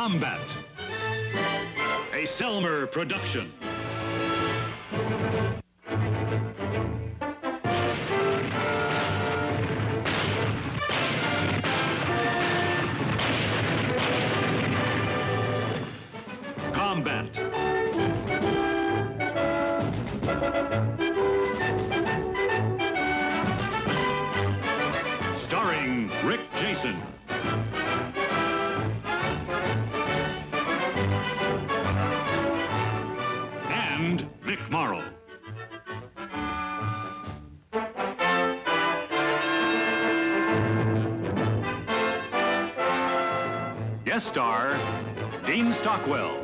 Combat, a Selmer production. Combat. Starring Rick Jason. And Vic Morrow. Guest star, Dean Stockwell.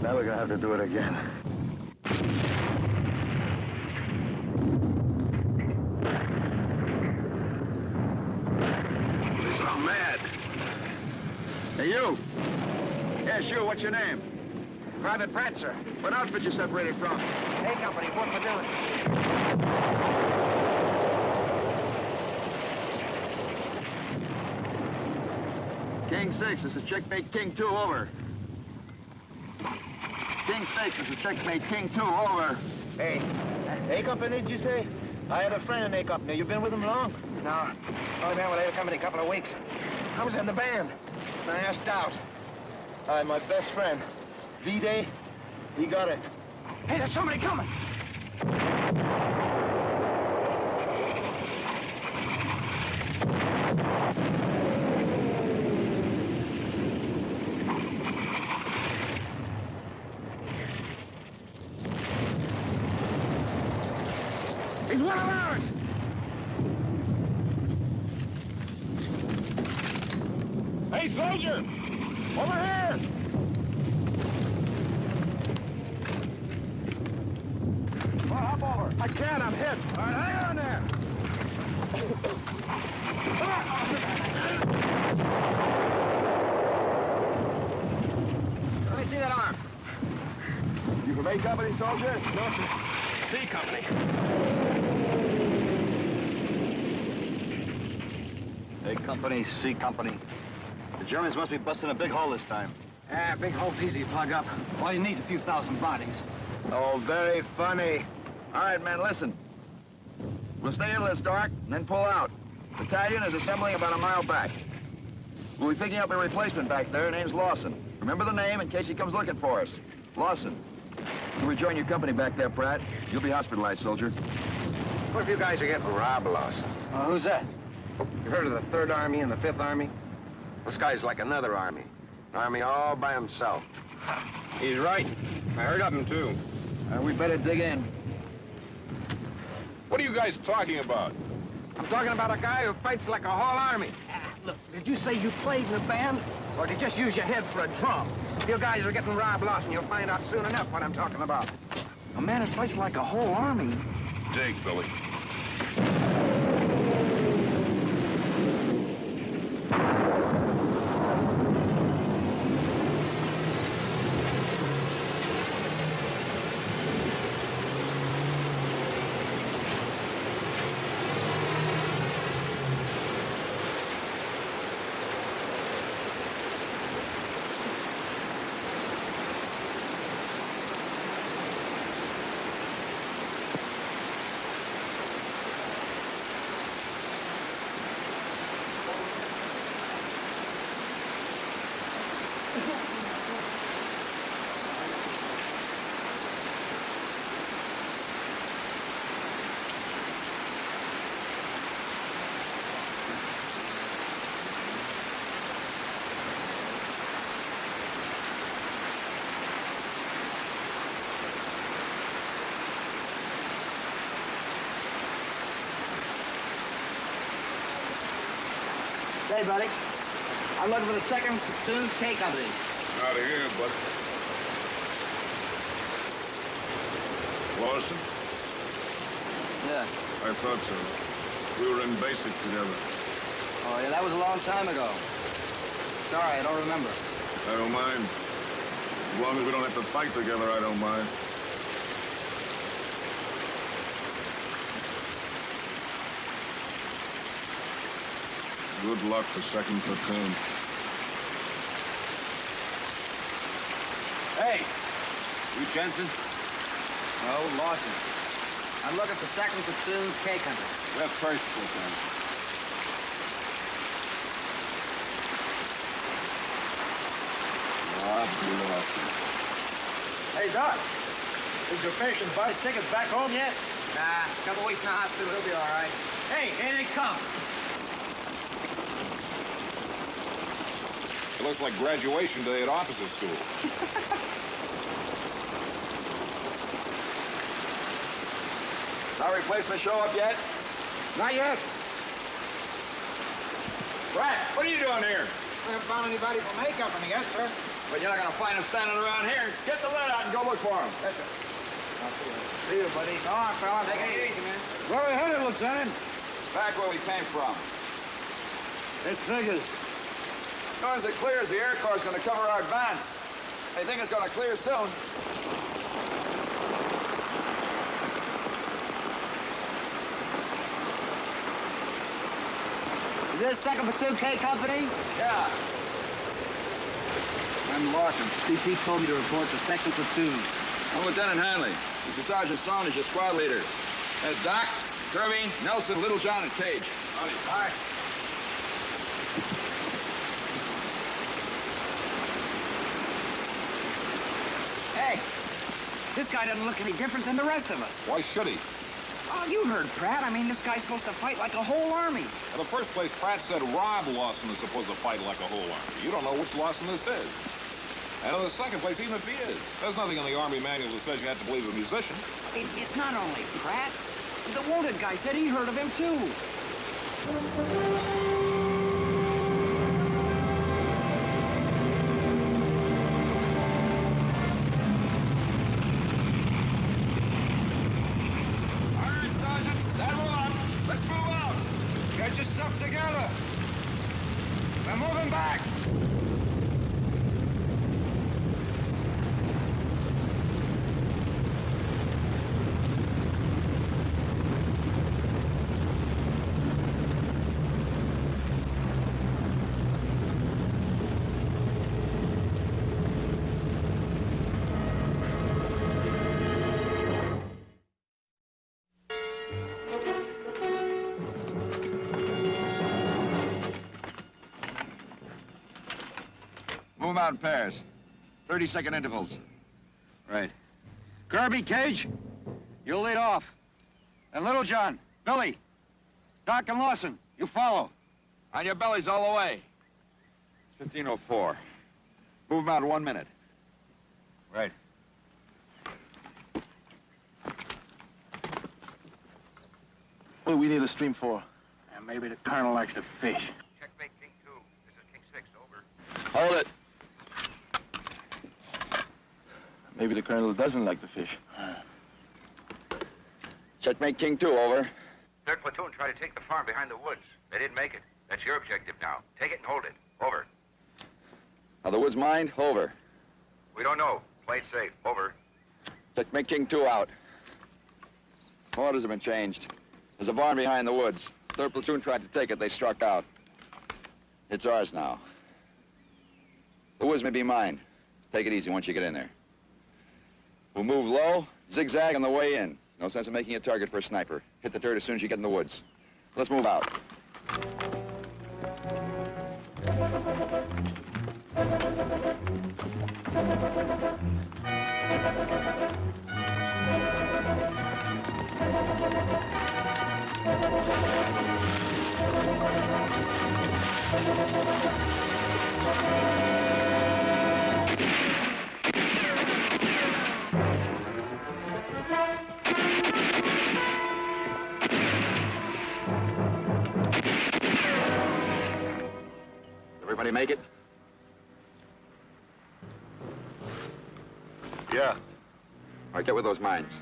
Now we're gonna have to do it again. Listen, I'm mad. Hey, you! Yeah, sure, what's your name? Private Pratt, sir. What outfit you separated from? Hey, company, what we're doing? King 6, this is checkmate King 2, over. King 6, this is checkmate King 2, over. Hey, A Company, did you say? I had a friend in A Company. You been with him long? No. Only been with A Company a couple of weeks. I was in the band. I asked out. My best friend, V-Day, he got it. Hey, there's somebody coming. He's one of ours! Hey, soldier! Over here! Well, hop over. I can't, I'm hit. All right, hang on there. Let me see that arm. You from A Company, soldier? No, sir. C Company. A Company, C Company. The Germans must be busting a big hole this time. Ah, big hole's easy to plug up. All he needs is a few thousand bodies. Oh, very funny. All right, man, listen. We'll stay in till it's dark, and then pull out. Battalion is assembling about a mile back. We'll be picking up a replacement back there. Name's Lawson. Remember the name in case he comes looking for us. Lawson. You rejoin your company back there, Pratt. You'll be hospitalized, soldier. What if you guys are getting robbed, Lawson? Who's that? You heard of the 3rd Army and the 5th Army? This guy's like another army. An army all by himself. He's right. I heard of him, too. We better dig in. What are you guys talking about? I'm talking about a guy who fights like a whole army. Look, did you say you played in a band? Or did you just use your head for a drum? If you guys are getting robbed, Lawson, you'll find out soon enough what I'm talking about. A man who fights like a whole army. Dig, Billy. Hey, buddy. I'm looking for the 2nd Platoon K Company. Out of here, but Lawson? Yeah. I thought so. We were in basic together. Oh, yeah, that was a long time ago. Sorry, I don't remember. I don't mind. As long as we don't have to fight together, I don't mind. Good luck for 2nd Platoon. Hey, you Jensen? No, Lawson. I'm looking for 2nd Platoon K Company. We're 1st Platoon. Lawson. Hey, Doc. Is your patient buy his tickets back home yet? Nah, a couple weeks in the hospital, he'll be all right. Hey, here they come. It looks like graduation day at officer school. Our replacement show up yet? Not yet. Brad, what are you doing here? We haven't found anybody from A Company yet, sir. But you're not gonna find him standing around here. Get the lead out and go look for him. Yes, sir. See you, buddy. Go on, fella. Take it easy, man. Where are we headed, Lieutenant? Back where we came from. It figures. As soon as it clears, the Air Corps is gonna cover our advance. They think it's gonna clear soon. Is this 2nd Platoon K Company? Yeah. I'm Lawson. CP told me to report to 2nd Platoon. I'm Lieutenant Hanley. This is Sergeant Saunders, your squad leader. That's Doc, Kirby, Nelson, Littlejohn, and Cage. Howdy. All right. Hey, this guy doesn't look any different than the rest of us. Why should he? Oh, you heard Pratt. I mean, this guy's supposed to fight like a whole army. In the first place, Pratt said Rob Lawson is supposed to fight like a whole army. You don't know which Lawson this is. And in the second place, even if he is, there's nothing in the Army manual that says you have to believe a musician. It's not only Pratt. The wounded guy said he heard of him, too. All right, Sergeant, saddle up. Let's move out. Get your stuff together. We're moving back. Move out in pairs. 30-second intervals. Right. Kirby, Cage, you'll lead off. And Littlejohn, Billy, Doc and Lawson, you follow. On your bellies all the way. It's 15:04. Move them out in 1 minute. Right. What do we need a stream for? And maybe the Colonel likes to fish. Checkmate King 2. This is King 6, over. Hold it. Maybe the Colonel doesn't like to fish. Checkmate King 2, over. 3rd Platoon tried to take the farm behind the woods. They didn't make it. That's your objective now. Take it and hold it. Over. Are the woods mined? Over. We don't know. Play it safe. Over. Checkmate King 2 out. Orders have been changed. There's a barn behind the woods. 3rd Platoon tried to take it. They struck out. It's ours now. The woods may be mined. Take it easy once you get in there. We'll move low, zigzag on the way in. No sense in making a target for a sniper. Hit the dirt as soon as you get in the woods. Let's move out. Yeah. All right, get with those mines.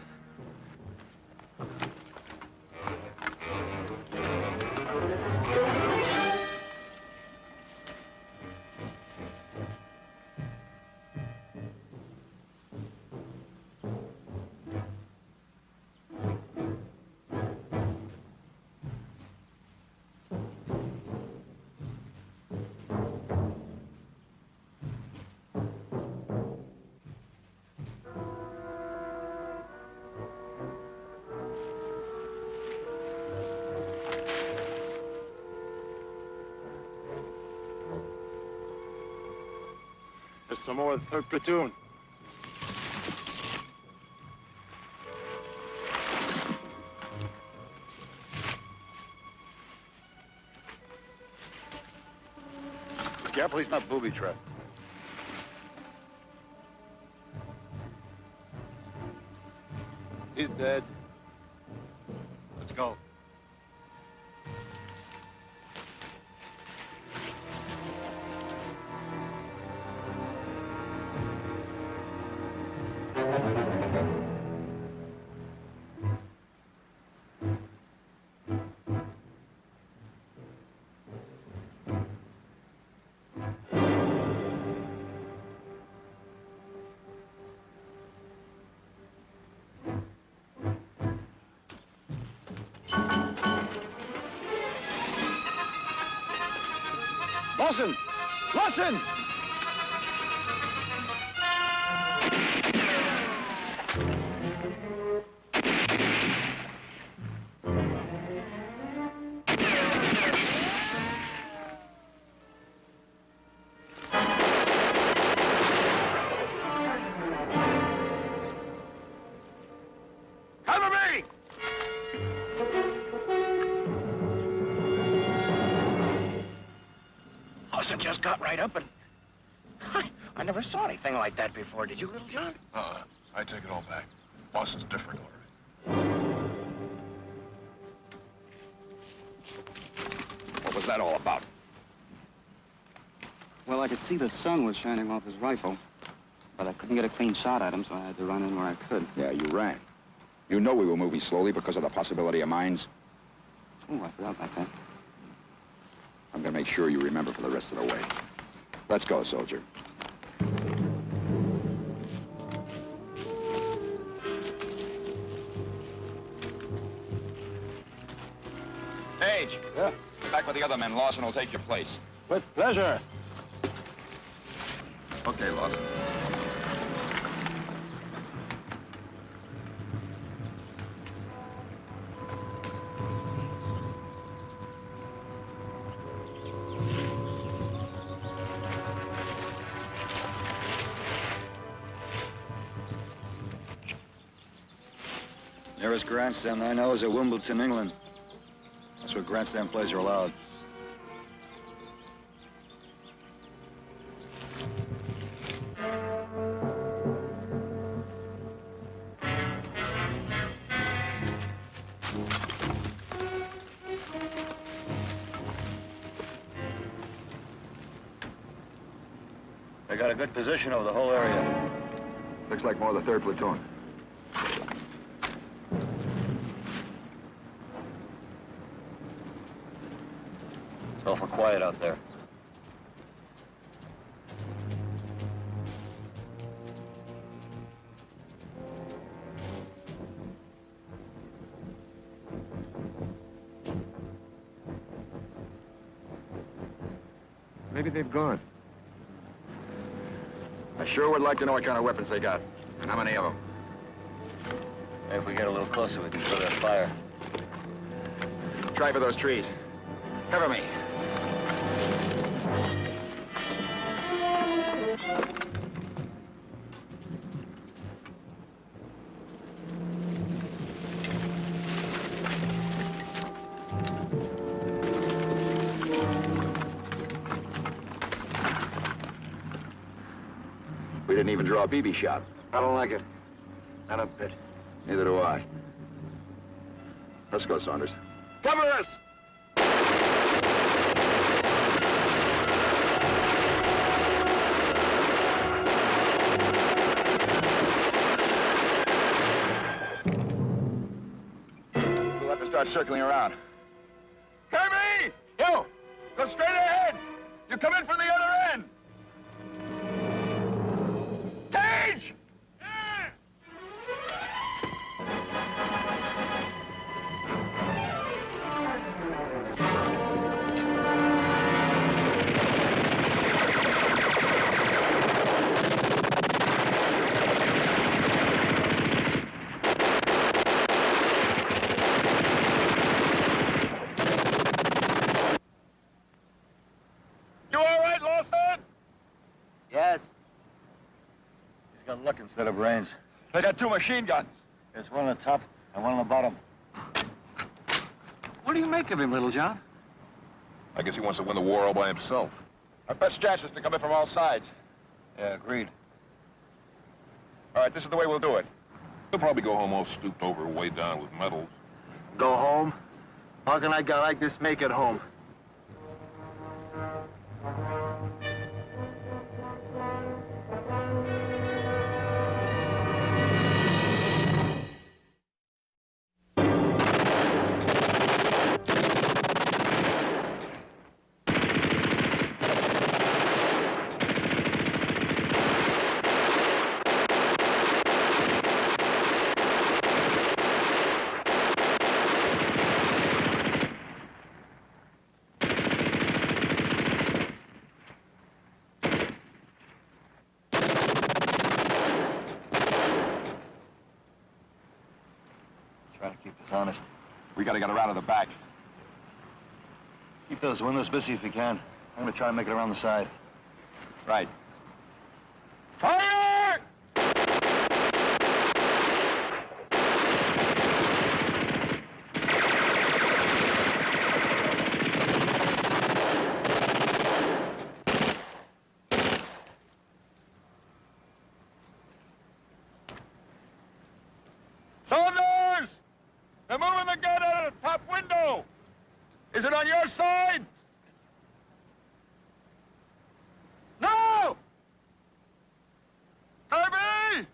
There's some more of the 3rd platoon. Be careful he's not booby-trapped. He's dead. Let's go. Lawson! Lawson! Cover me! Lawson just got right up and... I never saw anything like that before. Did you, Little John? I take it all back. Lawson's different already. What was that all about? Well, I could see the sun was shining off his rifle, but I couldn't get a clean shot at him, so I had to run in where I could. Yeah, you ran. You know we were moving slowly because of the possibility of mines. Oh, I forgot about that. I'm gonna make sure you remember for the rest of the way. Let's go, soldier. Page. Yeah? Get back with the other men. Lawson will take your place. With pleasure. Okay, Lawson. Nearest grandstand I know is at Wimbledon, England. That's where grandstand plays are allowed. They got a good position over the whole area. Looks like more of the 3rd platoon. It's awful quiet out there. Maybe they've gone. I sure would like to know what kind of weapons they got. And how many of them? Maybe if we get a little closer, we can put out a fire. Try for those trees. Cover me. We didn't even draw a BB shot. I don't like it. Not a bit. Neither do I. Let's go, Saunders. Cover us! start circling around. Kirby! You! Go straight ahead! You come in from the other end! Cage! Yes. He's got luck instead of brains. They got 2 machine guns. There's one on the top and one on the bottom. What do you make of him, Little John? I guess he wants to win the war all by himself. Our best chance is to come in from all sides. Yeah, agreed. All right, this is the way we'll do it. He'll probably go home all stooped over, weighed down with medals. Go home? How can a guy like this make it home? Try to keep us honest. We gotta get her out of the back. Keep those windows busy if you can. I'm gonna try to make it around the side. Right. Fire! Saunders! They're moving the gun out of the top window! Is it on your side? No! Kirby!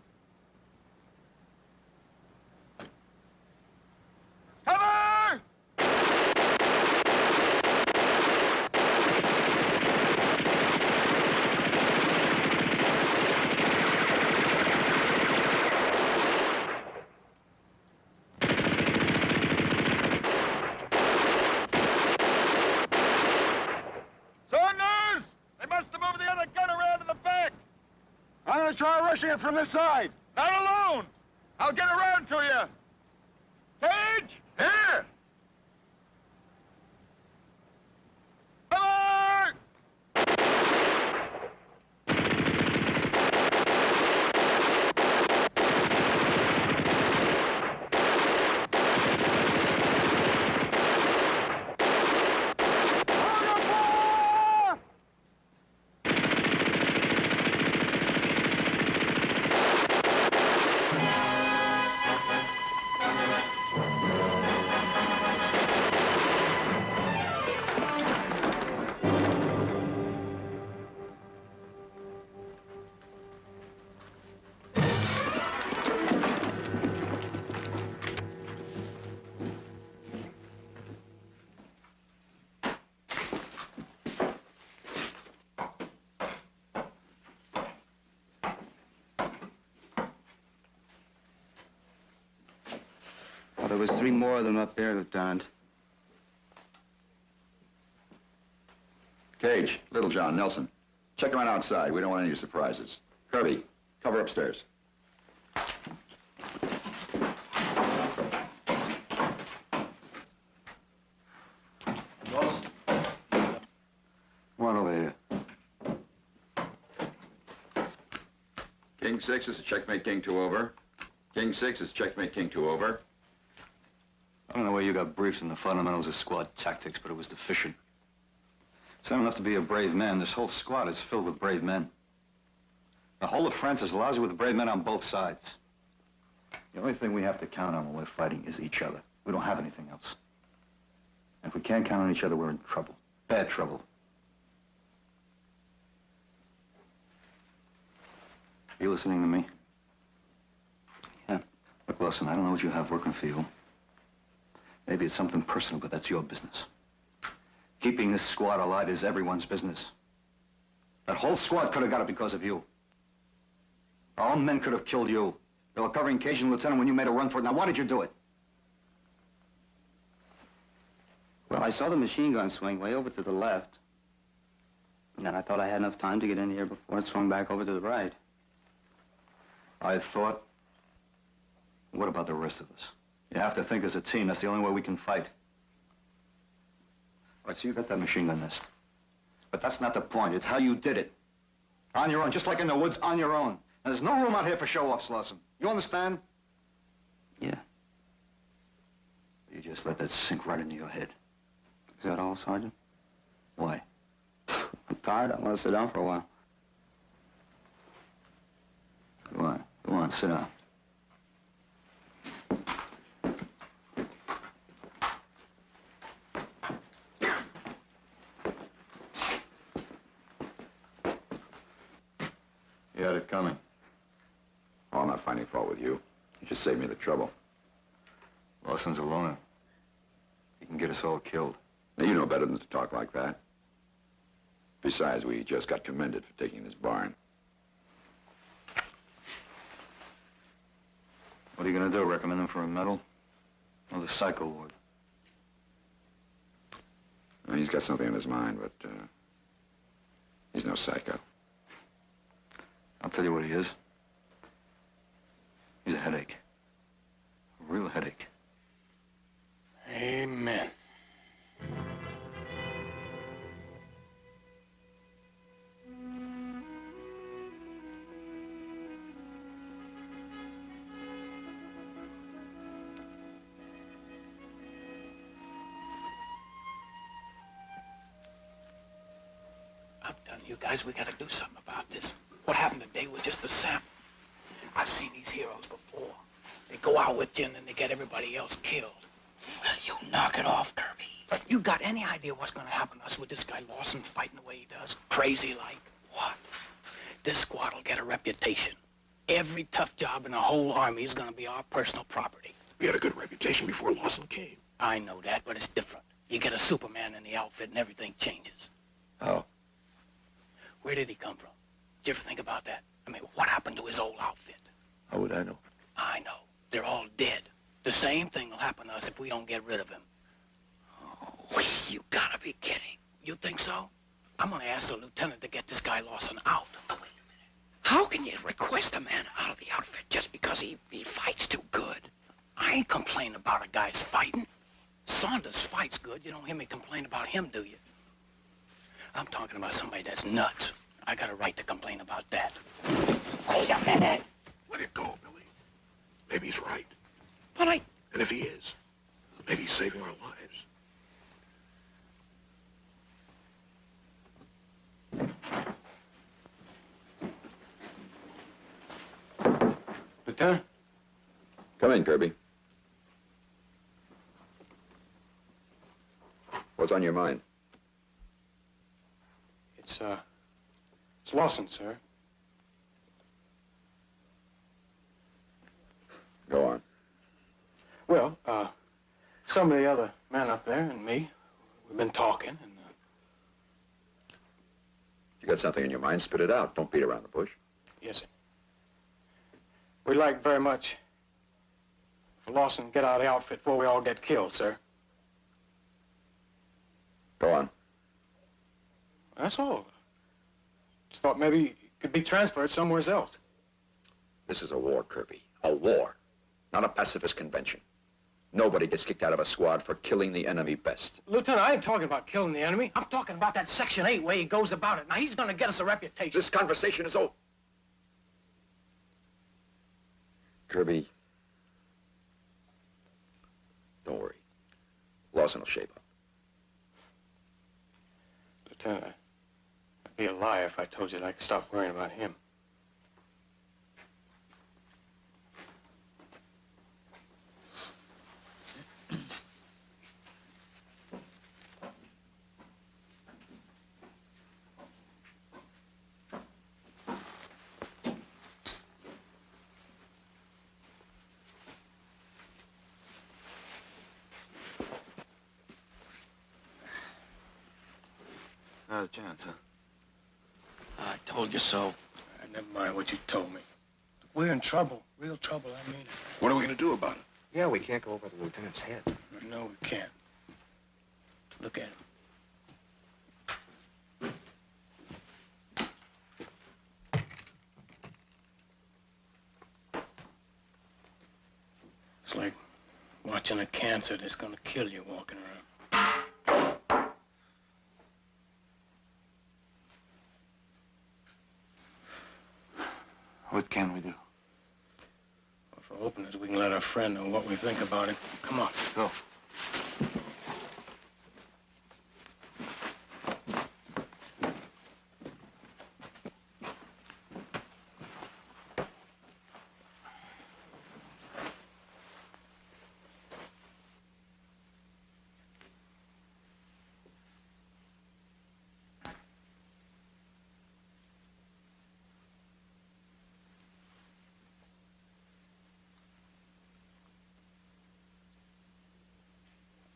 Cover! Saunders! They must have moved the other gun around to the back. I'm gonna try rushing it from this side. Not alone. I'll get around to you. Cage! Here! Cover! Well, there was 3 more of them up there, Lieutenant. Cage, Little John, Nelson. Check them out outside. We don't want any surprises. Kirby, cover upstairs. Boss? Come on over here. King 6 is a checkmate, King 2 over. King 6 is checkmate, King 2 over. I don't know where you got briefed in the fundamentals of squad tactics, but it was deficient. It's not enough to be a brave man. This whole squad is filled with brave men. The whole of France is lousy with brave men on both sides. The only thing we have to count on when we're fighting is each other. We don't have anything else. And if we can't count on each other, we're in trouble. Bad trouble. You listening to me? Yeah. Look, Wilson, I don't know what you have working for you. Maybe it's something personal, but that's your business. Keeping this squad alive is everyone's business. That whole squad could have got it because of you. Our own men could have killed you. They were covering Cajun Lieutenant when you made a run for it. Now, why did you do it? Well, I saw the machine gun swing way over to the left. And then I thought I had enough time to get in here before it swung back over to the right. I thought... What about the rest of us? You have to think as a team. That's the only way we can fight. All right, so you got that machine gun nest. But that's not the point. It's how you did it. On your own, just like in the woods, on your own. Now, there's no room out here for show-offs, Lawson. You understand? Yeah. You just let that sink right into your head. Is that all, Sergeant? Why? I'm tired. I want to sit down for a while. Go on. Go on, sit down. You had it coming. Oh, I'm not finding fault with you. You just saved me the trouble. Lawson's a loner. He can get us all killed. Now, you know better than to talk like that. Besides, we just got commended for taking this barn. What are you gonna do? Recommend him for a medal? Or the psycho ward? Well, he's got something on his mind, but he's no psycho. I'll tell you what he is. He's a headache. A real headache. Amen. I'm telling you guys, we gotta do something about this. What happened today was just a sample. I've seen these heroes before. They go out with you and then they get everybody else killed. Well, you knock it off, Kirby. But you got any idea what's gonna happen to us with this guy Lawson fighting the way he does? Crazy like? What? This squad will get a reputation. Every tough job in the whole army is gonna be our personal property. We had a good reputation before Lawson came. I know that, but it's different. You get a Superman in the outfit and everything changes. Oh. Where did he come from? Did you ever think about that? I mean, what happened to his old outfit? How would I know? I know. They're all dead. The same thing will happen to us if we don't get rid of him. Oh, you gotta be kidding. You think so? I'm gonna ask the lieutenant to get this guy Lawson out. Oh, wait a minute. How can you request a man out of the outfit just because he fights too good? I ain't complaining about a guy's fighting. Saunders fights good. You don't hear me complain about him, do you? I'm talking about somebody that's nuts. I got a right to complain about that. Wait a minute. Let it go, Billy. Maybe he's right. But And if he is, maybe he's saving our lives. Lieutenant? Come in, Kirby. What's on your mind? It's Lawson, sir. Go on. Well, some of the other men up there and me, we've been talking, and You got something in your mind, spit it out. Don't beat around the bush. yes, sir. We'd like very much for Lawson to get out of the outfit before we all get killed, sir. Go on. That's all. Just thought maybe he could be transferred somewhere else. This is a war, Kirby. A war. Not a pacifist convention. Nobody gets kicked out of a squad for killing the enemy best. Lieutenant, I ain't talking about killing the enemy. I'm talking about that Section 8 way he goes about it. Now, he's gonna get us a reputation. This conversation is over. Kirby, don't worry. Lawson will shape up. Lieutenant, I'd be a liar if I told you that I could stop worrying about him. chance, huh? I told you so. Never mind what you told me. We're in trouble. Real trouble, I mean it. What are we going to do about it? Yeah, we can't go over the lieutenant's head. No, we can't. Look at him. It's like watching a cancer that's gonna kill you walking around. What can we do? Well, for openers, we can let our friend know what we think about him. Come on. Go.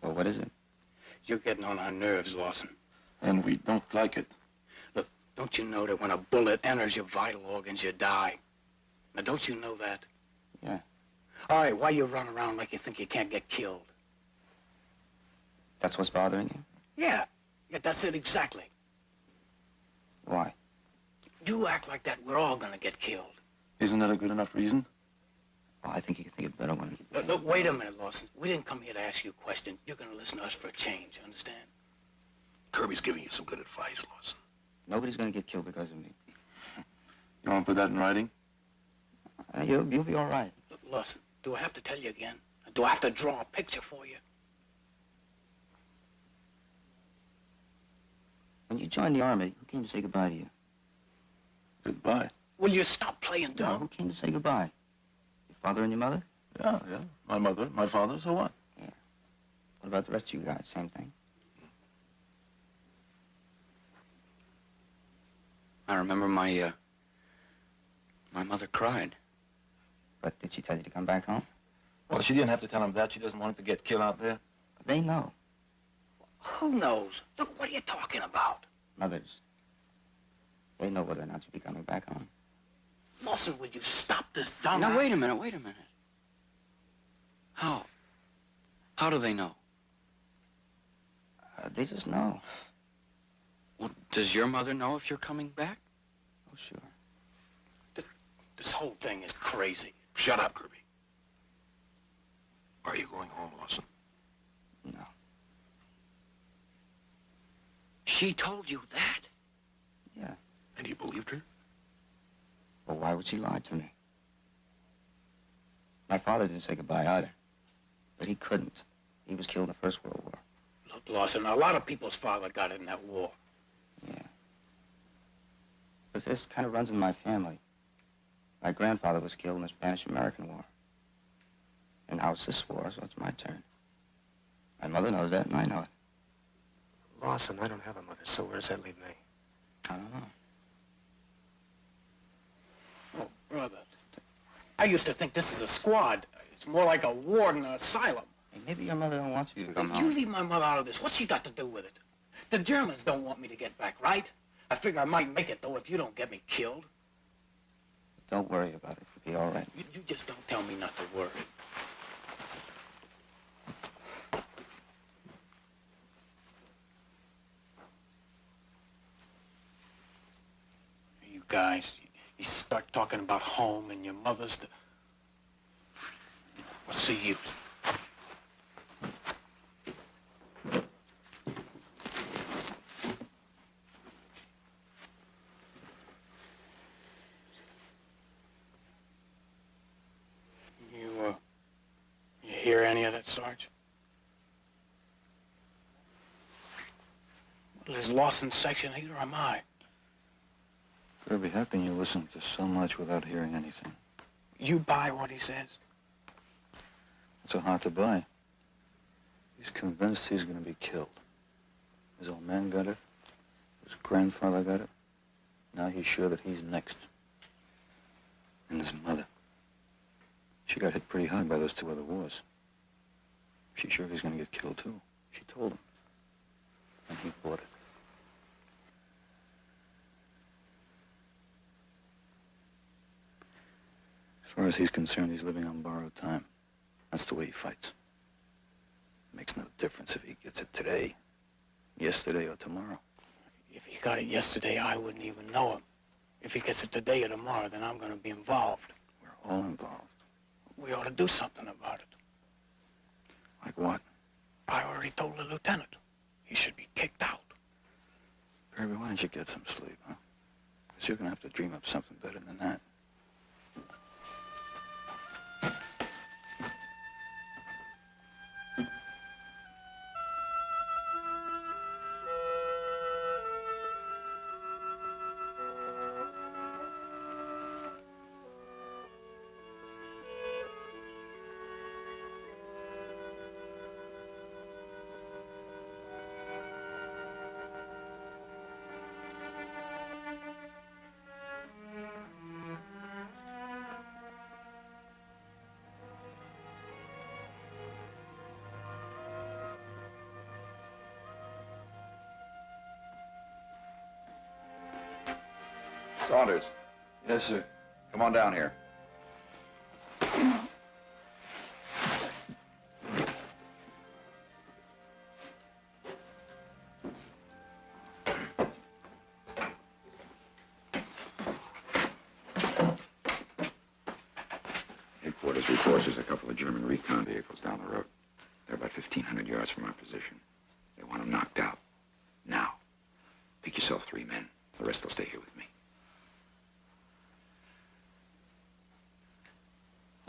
Well, what is it? You're getting on our nerves, Lawson. And we don't like it. Look, don't you know that when a bullet enters your vital organs, you die? Now, don't you know that? Yeah. All right, why you run around like you think you can't get killed? That's what's bothering you? Yeah, that's it exactly. Why? You act like that, we're all gonna get killed. Isn't that a good enough reason? Well, I think you can think it better when... Look, wait a minute, Lawson. We didn't come here to ask you questions. You're gonna listen to us for a change, understand? Kirby's giving you some good advice, Lawson. Nobody's gonna get killed because of me. You want to put that in writing? You'll be all right. Look, Lawson, do I have to tell you again? Do I have to draw a picture for you? When you joined the Army, who came to say goodbye to you? Goodbye. Will you stop playing No, dumb? who came to say goodbye? Your father and your mother? Yeah. My mother, my father, so what? Yeah. What about the rest of you guys? Same thing? I remember my mother cried. But did she tell you to come back home? Well, she didn't have to tell him that. She doesn't want him to get killed out there. But they know. Who knows? Look, what are you talking about? Mothers. They know whether or not you'll be coming back home. Lawson, will you stop this dumb... Now, wait a minute. How? How do they know? They just know. Well, does your mother know if you're coming back? Oh, sure. This whole thing is crazy. Shut up, Kirby. Are you going home, Lawson? No. She told you that? Yeah. And you believed her? Well, why would she lie to me? My father didn't say goodbye either. But he couldn't. He was killed in the First World War. Look, Lawson, a lot of people's father got in that war. Yeah. But this kind of runs in my family. My grandfather was killed in the Spanish-American War. And now it's this war, so it's my turn. My mother knows that, and I know it. Lawson, I don't have a mother, so where does that leave me? I don't know. Oh, brother. I used to think this is a squad. It's more like a ward in an asylum. Hey, maybe your mother don't want you to come You home. leave my mother out of this. What's she got to do with it? The Germans don't want me to get back, right? I figure I might make it, though, if you don't get me killed. Don't worry about it. It'll be all right. You just don't tell me not to worry. You guys, you start talking about home and your mother's... What's the use? You hear any of that, Sarge? Well, is Lawson's section 8 or am I? Kirby, how can you listen to so much without hearing anything? You buy what he says? It's so hard to buy. He's convinced he's going to be killed. His old man got it. His grandfather got it. Now he's sure that he's next. And his mother. She got hit pretty hard by those 2 other wars. She's sure he's going to get killed, too. She told him. And he bought it. far as he's concerned, he's living on borrowed time. That's the way he fights. It makes no difference if he gets it today, yesterday, or tomorrow. If he got it yesterday, I wouldn't even know him. If he gets it today or tomorrow, then I'm going to be involved. We're all involved. We ought to do something about it. Like what? I already told the lieutenant. He should be kicked out. Kirby, why don't you get some sleep, huh? Because you're going to have to dream up something better than that. Saunders, Yes, sir. come on down here. Headquarters reports there's a couple of German recon vehicles down the road. They're about 1,500 yards from our position. They want them knocked out. Now, pick yourself 3 men. The rest will stay here with me.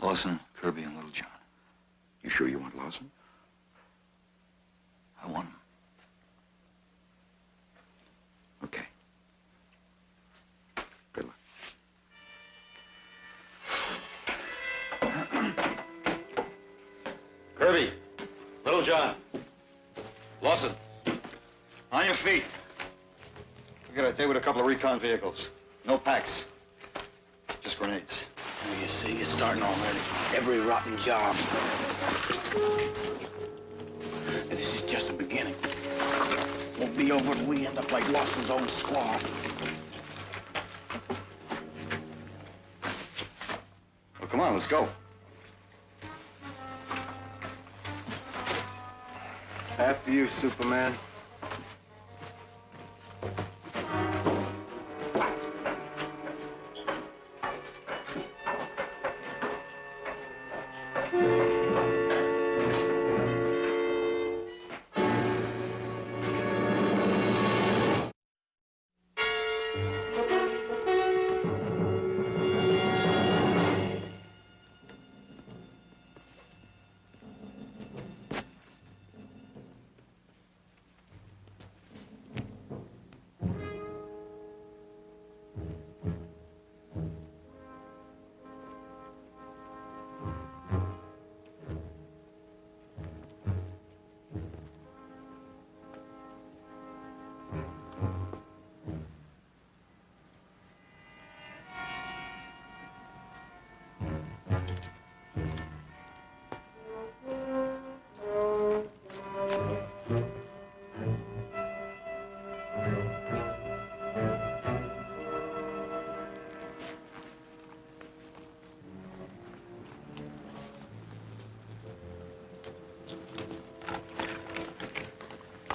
Lawson, Kirby, and Little John. You sure you want Lawson? I want him. Okay. Good luck. Kirby, Little John, Lawson, on your feet. We got a day with a couple of recon vehicles. No packs, just grenades. You see, it's starting already. Every rotten job. And this is just the beginning. Won't be over till we end up like Lawson's own squad. Well, come on, let's go. After you, Superman.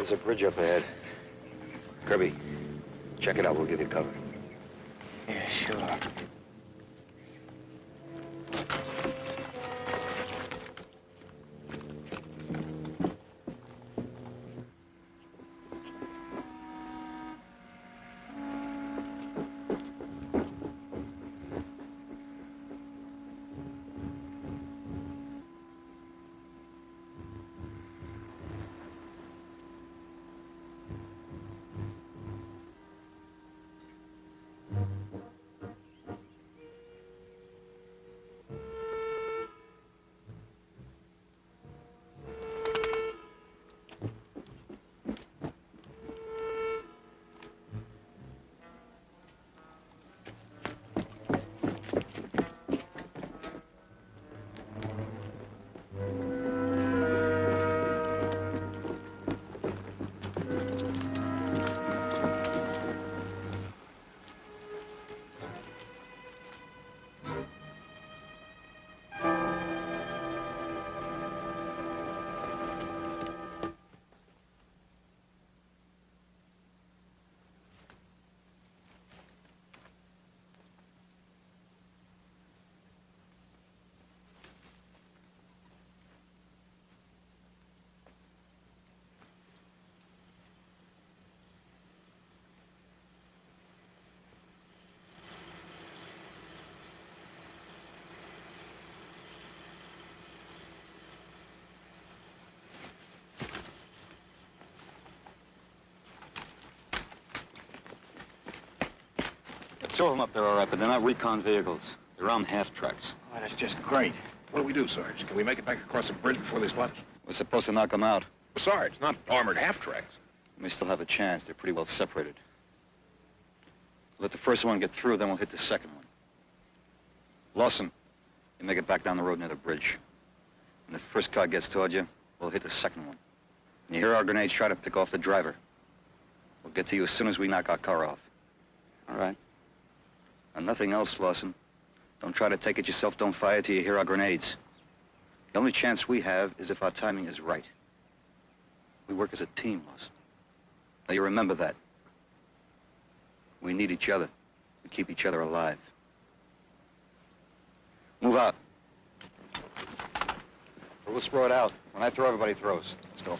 There's a bridge up ahead. Kirby, check it out. We'll give you cover. Yeah, sure. Two of them up there, all right, but they're not recon vehicles. They're on half-tracks. Oh, that's just great. What do we do, Sarge? Can we make it back across the bridge before they spot us? We're supposed to knock them out. Well, Sarge, not armored half-tracks. We still have a chance. They're pretty well separated. Let the first one get through, then we'll hit the second one. Lawson, you make it back down the road near the bridge. When the first car gets toward you, we'll hit the second one. When you hear our grenades, try to pick off the driver. We'll get to you as soon as we knock our car off. All right? And nothing else, Lawson. Don't try to take it yourself. Don't fire till you hear our grenades. The only chance we have is if our timing is right. We work as a team, Lawson. Now, you remember that. We need each other. We keep each other alive. Move out. Or we'll spread out. When I throw, everybody throws. Let's go.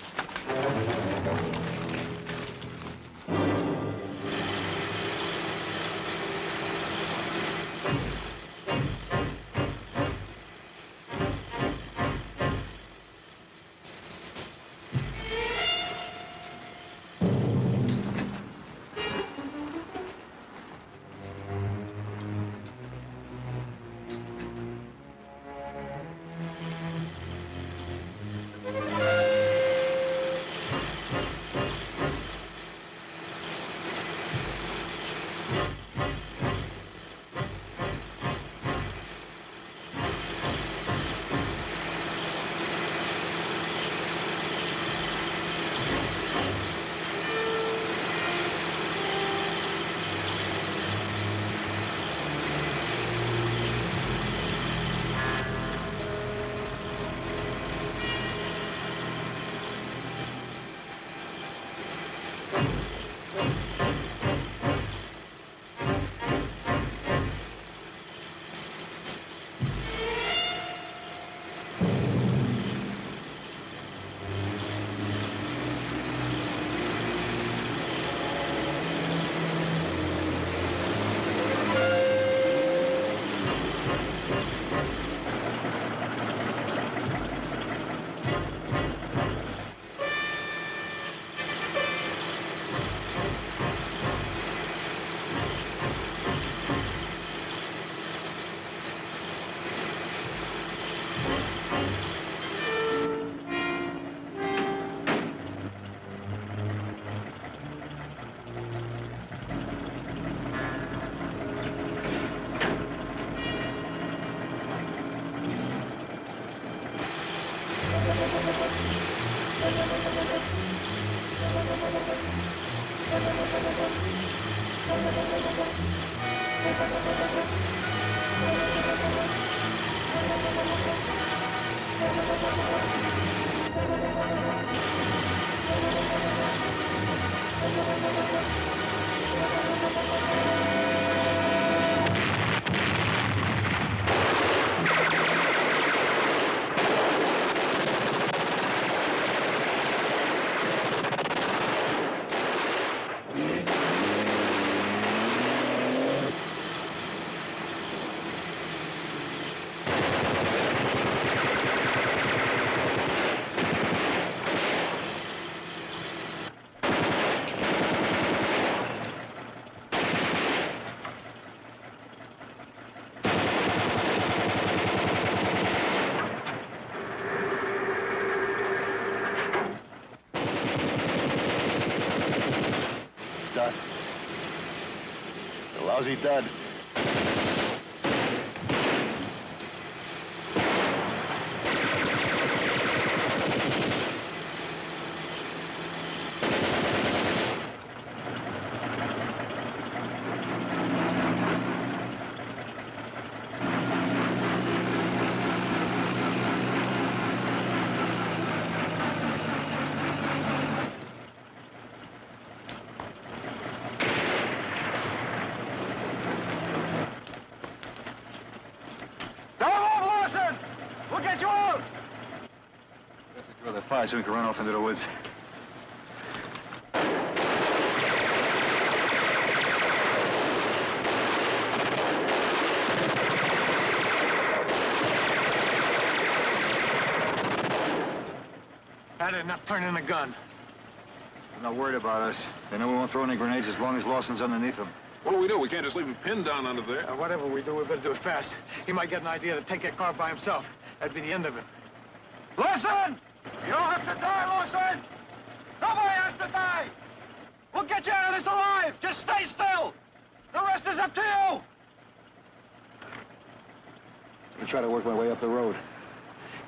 Dud. A lousy dud. So we can run off into the woods. Had enough turning the gun. I'm not worried about us. They know we won't throw any grenades as long as Lawson's underneath them. What do we do? We can't just leave him pinned down under there. Whatever we do, we better do it fast. He might get an idea to take that car by himself. That'd be the end of him. Lawson! You don't have to die, Lawson! Nobody has to die! We'll get you out of this alive! Just stay still! The rest is up to you! I'll try to work my way up the road.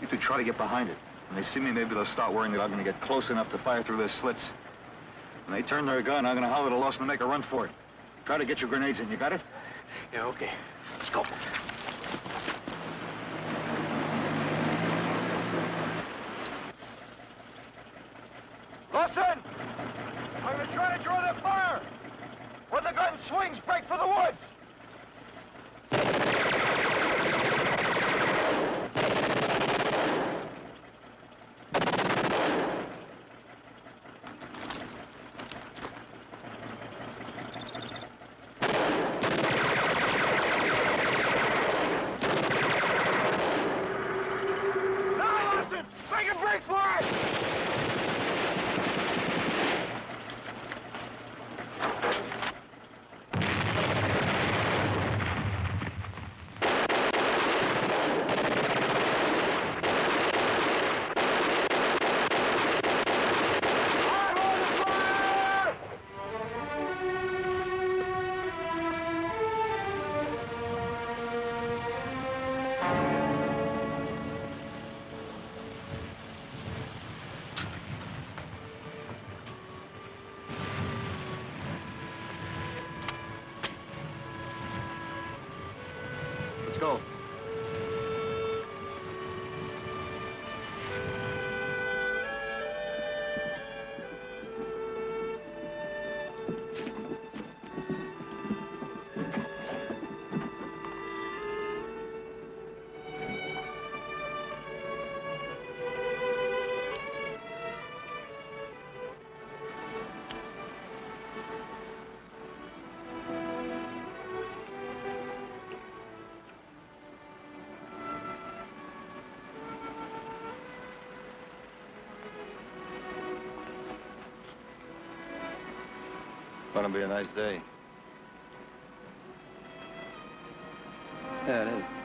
You two try to get behind it. When they see me, maybe they'll start worrying that I'm going to get close enough to fire through their slits. When they turn their gun, I'm going to holler to Lawson to make a run for it. Try to get your grenades in. You got it? Yeah, okay. Let's go. Lawson! I'm going to try to draw their fire! When the gun swings, break for the woods! Let's go. Gonna be a nice day. Yeah, it is.